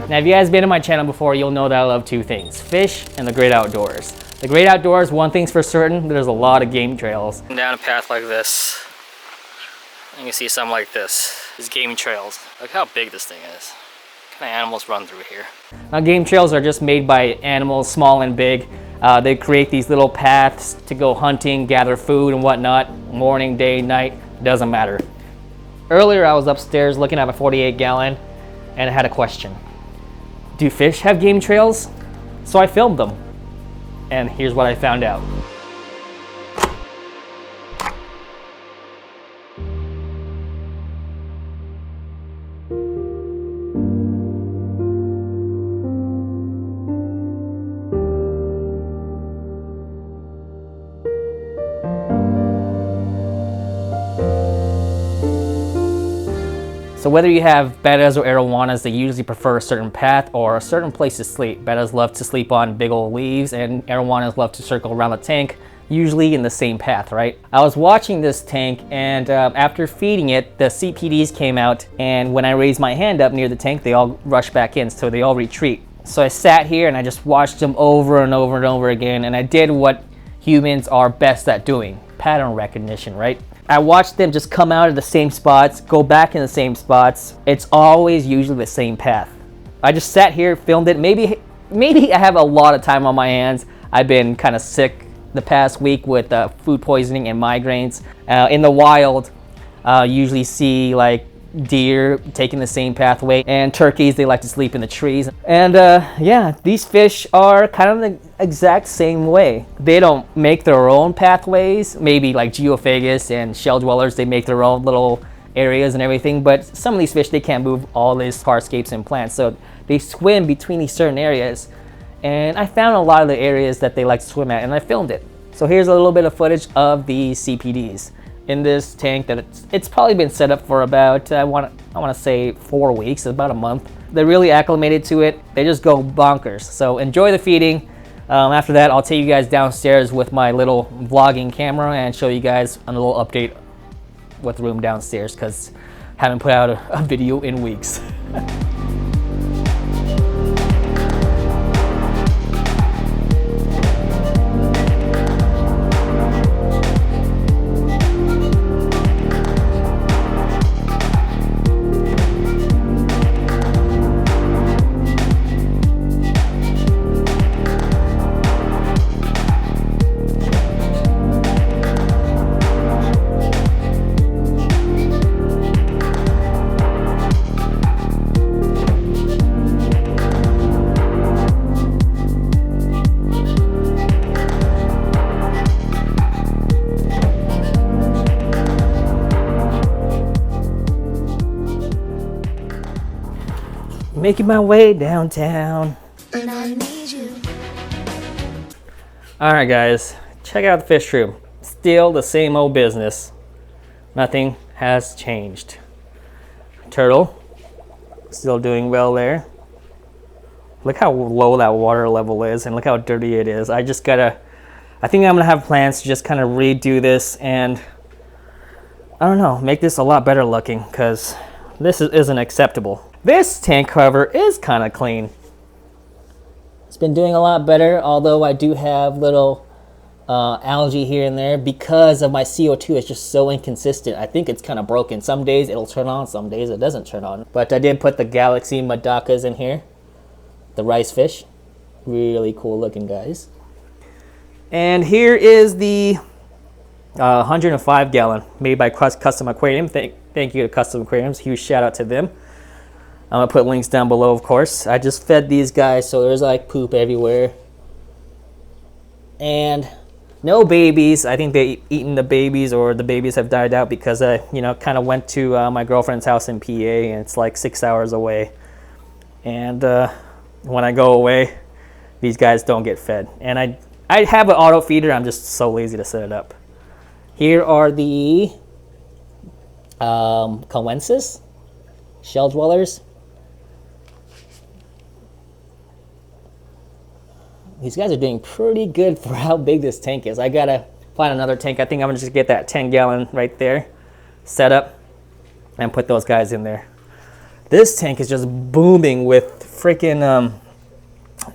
Now, if you guys been to my channel before, you'll know that I love two things: fish and the great outdoors. The great outdoors, one thing's for certain, there's a lot of game trails. Down a path like this, you can see something like this. These game trails. Look how big this thing is. What kind of animals run through here? Now, game trails are just made by animals, small and big. They create these little paths to go hunting, gather food and whatnot. Morning, day, night, doesn't matter. Earlier, I was upstairs looking at a 48-gallon, and I had a question. Do fish have game trails? So I filmed them, and here's what I found out. So whether you have bettas or arowanas, they usually prefer a certain path or a certain place to sleep. Bettas love to sleep on big old leaves, and arowanas love to circle around the tank, usually in the same path, right? I was watching this tank, and after feeding it, the CPDs came out, and when I raised my hand up near the tank, they all rushed back in, so they all retreat. So I sat here and I just watched them over and over and over again, and I did what humans are best at doing: pattern recognition, right? I watched them just come out of the same spots, go back in the same spots. It's always usually the same path. I just sat here, filmed it. Maybe I have a lot of time on my hands. I've been kind of sick the past week with food poisoning and migraines. In the wild, usually see like deer taking the same pathway, and turkeys, they like to sleep in the trees. And yeah, these fish are kind of the exact same way. They don't make their own pathways. Maybe like geophagus and shell dwellers, they make their own little areas and everything, but some of these fish, they can't move all these hardscapes and plants, so they swim between these certain areas. And I found a lot of the areas that they like to swim at, and I filmed it. So here's a little bit of footage of the CPDs in this tank that it's probably been set up for about, I want to say 4 weeks, about a month. They're really acclimated to it. They just go bonkers. So enjoy the feeding. After that, I'll take you guys downstairs with my little vlogging camera and show you guys a little update with the room downstairs, because I haven't put out a video in weeks. Making my way downtown. And I need you. All right, guys, check out the fish room. Still the same old business. Nothing has changed. Turtle, still doing well there. Look how low that water level is, and look how dirty it is. I think I'm gonna have plans to just kind of redo this and, I don't know, make this a lot better looking, because this isn't acceptable. This tank cover is kind of clean. It's been doing a lot better, although I do have little algae here and there because of my CO2. It's just so inconsistent. I think it's kind of broken. Some days it'll turn on, some days it doesn't turn on. But I did put the Galaxy Madakas in here, the rice fish. Really cool looking, guys. And here is the 105-gallon made by Custom Aquarium. Thank you to Custom Aquariums. Huge shout out to them. I'm gonna put links down below, of course. I just fed these guys, so there's like poop everywhere. And no babies. I think they eaten the babies, or the babies have died out, because I, kind of went to my girlfriend's house in PA, and it's like 6 hours away. And when I go away, these guys don't get fed. And I have an auto feeder. I'm just so lazy to set it up. Here are the Coensis shell dwellers. These guys are doing pretty good for how big this tank is. I gotta find another tank. I think I'm gonna just get that 10-gallon right there set up and put those guys in there. This tank is just booming with freaking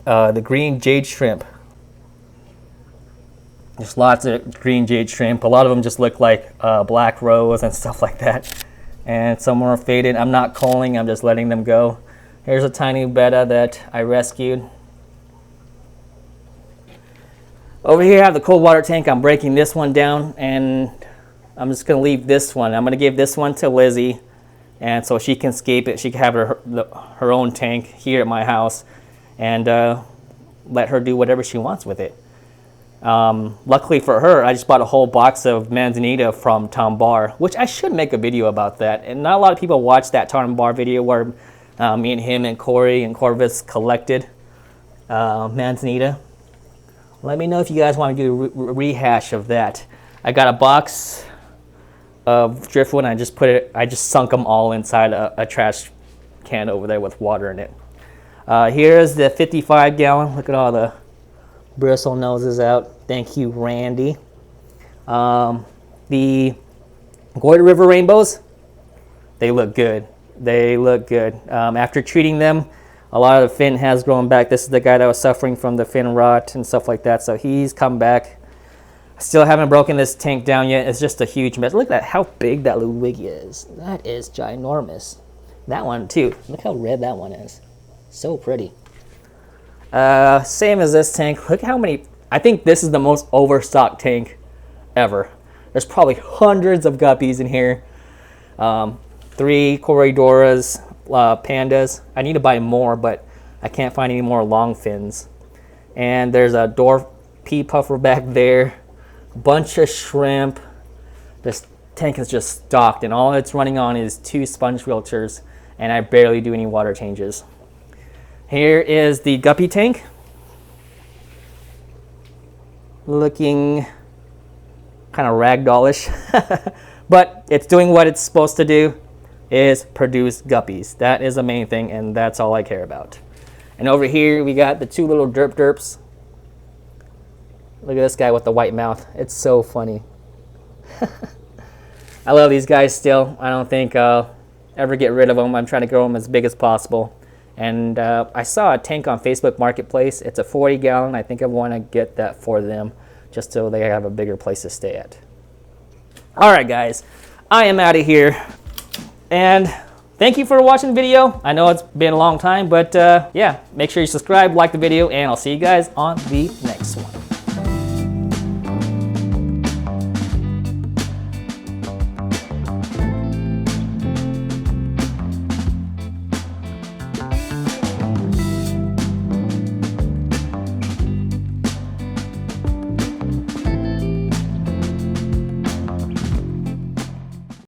the green jade shrimp. There's lots of green jade shrimp. A lot of them just look like black rose and stuff like that. And some are faded. I'm not culling, I'm just letting them go. Here's a tiny betta that I rescued. Over here I have the cold water tank. I'm breaking this one down and I'm just gonna leave this one. I'm gonna give this one to Lizzie, and so she can escape it. She can have her own tank here at my house and let her do whatever she wants with it. Luckily for her, I just bought a whole box of manzanita from Tom Barr, which I should make a video about that. And not a lot of people watch that Tom Barr video where me and him and Corey and Corvus collected manzanita. Let me know if you guys want to do a rehash of that. I got a box of driftwood and I just sunk them all inside a trash can over there with water in it. Here's the 55 gallon. Look at all the bristle noses out. Thank you, Randy. The Goyder River rainbows, they look good. They look good. After treating them, a lot of the fin has grown back. This is the guy that was suffering from the fin rot and stuff like that, so he's come back. I still haven't broken this tank down yet. It's just a huge mess. Look at that, how big that Ludwigia is. That is ginormous. That one too. Look how red that one is. So pretty. Same as this tank. Look how many. I think this is the most overstocked tank ever. There's probably hundreds of guppies in here. 3 Corridoras, pandas. I need to buy more, but I can't find any more long fins. And there's a dwarf pea puffer back there. Bunch of shrimp. This tank is just stocked, and all it's running on is 2 sponge filters, and I barely do any water changes. Here is the guppy tank. Looking kind of ragdollish, but it's doing what it's supposed to do, is produce guppies. That is the main thing, and that's all I care about. And over here we got the 2 little derps. Look at this guy with the white mouth. It's so funny. I love these guys still. I don't think I'll ever get rid of them. I'm trying to grow them as big as possible. And I saw a tank on Facebook Marketplace. It's a 40 gallon. I think I want to get that for them just so they have a bigger place to stay at. All right, guys, I am out of here. And thank you for watching the video. I know it's been a long time, but yeah, make sure you subscribe, like the video, and I'll see you guys on the next one.